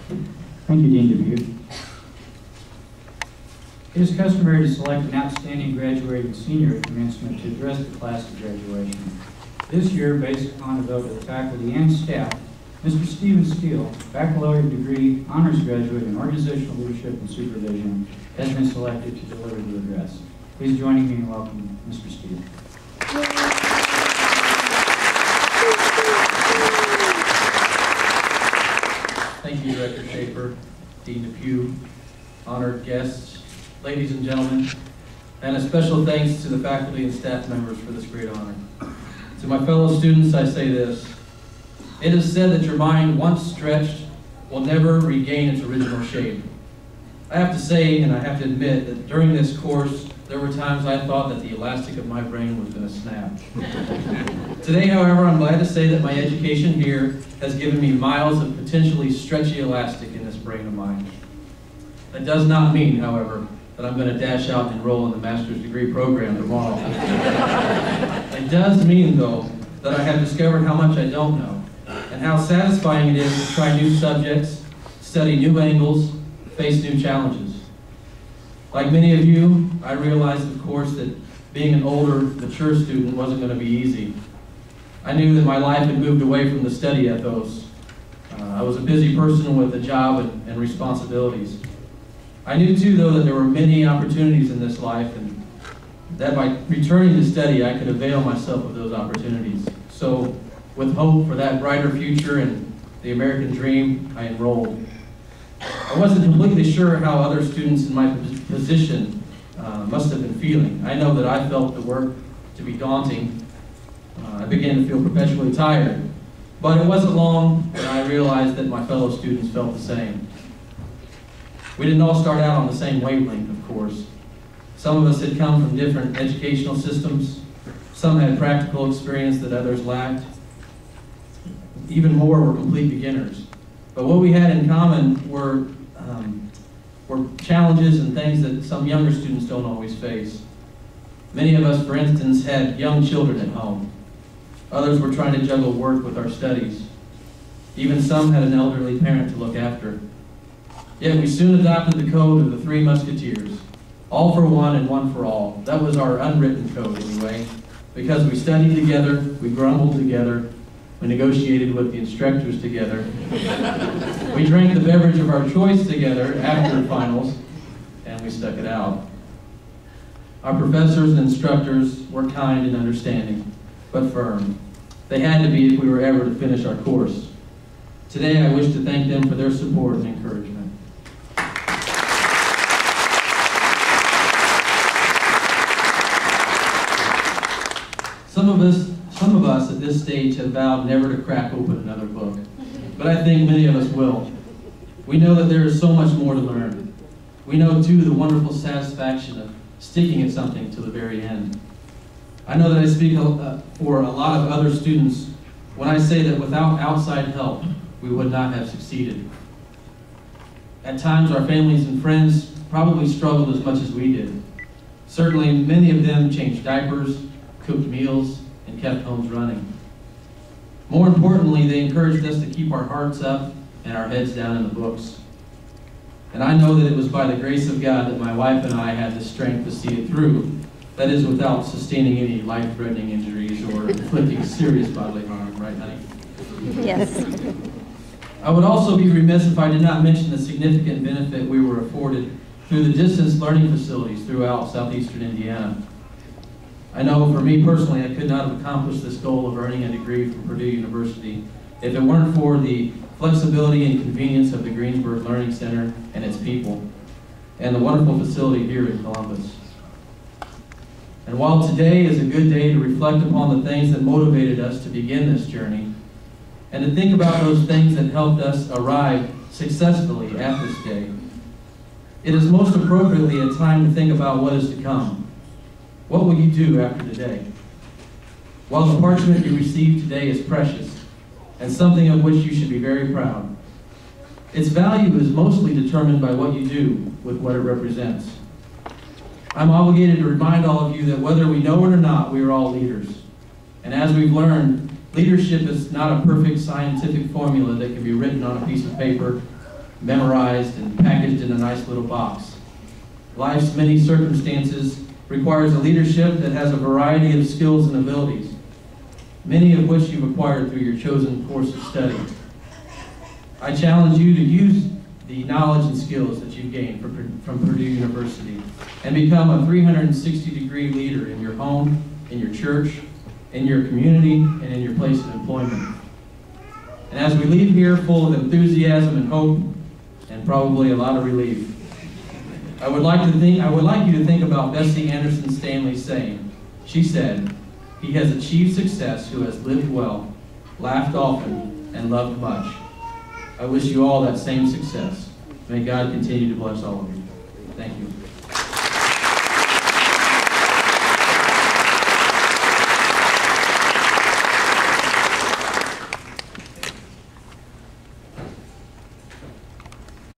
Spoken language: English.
Thank you, Dean Dubuque. It is customary to select an outstanding graduating senior at commencement to address the class of graduation. This year, based upon a vote of the faculty and staff, Mr. Steele, baccalaureate degree honors graduate in organizational leadership and supervision, has been selected to deliver the address. Please join me in welcoming Mr. Steele. Thank you, Director Schaefer, Dean Dubuque, honored guests, ladies and gentlemen, and a special thanks to the faculty and staff members for this great honor. To my fellow students, I say this: it is said that your mind, once stretched, will never regain its original shape. I have to say, and I have to admit, that during this course, there were times I thought that the elastic of my brain was going to snap. Today, however, I'm glad to say that my education here has given me miles of potentially stretchy elastic in this brain of mine. That does not mean, however, that I'm going to dash out and enroll in the master's degree program tomorrow. It does mean, though, that I have discovered how much I don't know, and how satisfying it is to try new subjects, study new angles, face new challenges. Like many of you, I realized, of course, that being an older, mature student wasn't going to be easy. I knew that my life had moved away from the study ethos. I was a busy person with a job and responsibilities. I knew, too, though, that there were many opportunities in this life, and that by returning to study, I could avail myself of those opportunities. So, with hope for that brighter future and the American dream, I enrolled. I wasn't completely sure how other students in my position must have been feeling. I know that I felt the work to be daunting. I began to feel perpetually tired. But it wasn't long when I realized that my fellow students felt the same. We didn't all start out on the same wavelength, of course. Some of us had come from different educational systems. Some had practical experience that others lacked. Even more were complete beginners. But what we had in common were challenges and things that some younger students don't always face. Many of us, for instance, had young children at home. Others were trying to juggle work with our studies. Even some had an elderly parent to look after. Yet we soon adopted the code of the Three Musketeers. All for one and one for all. That was our unwritten code anyway. Because we studied together, we grumbled together, we negotiated with the instructors together. We drank the beverage of our choice together after finals, and we stuck it out. Our professors and instructors were kind and understanding, but firm. They had to be if we were ever to finish our course. Today, I wish to thank them for their support and encouragement. Some of us at this stage have vowed never to crack open another book, but I think many of us will. We know that there is so much more to learn. We know, too, the wonderful satisfaction of sticking at something to the very end. I know that I speak for a lot of other students when I say that without outside help, we would not have succeeded. At times, our families and friends probably struggled as much as we did. Certainly, many of them changed diapers, cooked meals, and kept homes running. More importantly, they encouraged us to keep our hearts up and our heads down in the books. And I know that it was by the grace of God that my wife and I had the strength to see it through. That is, without sustaining any life-threatening injuries or inflicting serious bodily harm, right, honey? Yes. I would also be remiss if I did not mention the significant benefit we were afforded through the distance learning facilities throughout southeastern Indiana. I know for me personally, I could not have accomplished this goal of earning a degree from Purdue University if it weren't for the flexibility and convenience of the Greensburg Learning Center and its people, and the wonderful facility here in Columbus. And while today is a good day to reflect upon the things that motivated us to begin this journey, and to think about those things that helped us arrive successfully at this day, it is most appropriately a time to think about what is to come. What will you do after today? While the parchment you received today is precious, and something of which you should be very proud, its value is mostly determined by what you do with what it represents. I'm obligated to remind all of you that whether we know it or not, we are all leaders. And as we've learned, leadership is not a perfect scientific formula that can be written on a piece of paper memorized and packaged in a nice little box. Life's many circumstances requires a leadership that has a variety of skills and abilities, many of which you've acquired through your chosen course of study. I challenge you to use the knowledge and skills that you've gained from Purdue University and become a 360-degree leader in your home, in your church, in your community, and in your place of employment. And as we leave here full of enthusiasm and hope, and probably a lot of relief, I would like you to think about Bessie Anderson Stanley's saying. She said, "He has achieved success who has lived well, laughed often, and loved much." I wish you all that same success. May God continue to bless all of you. Thank you.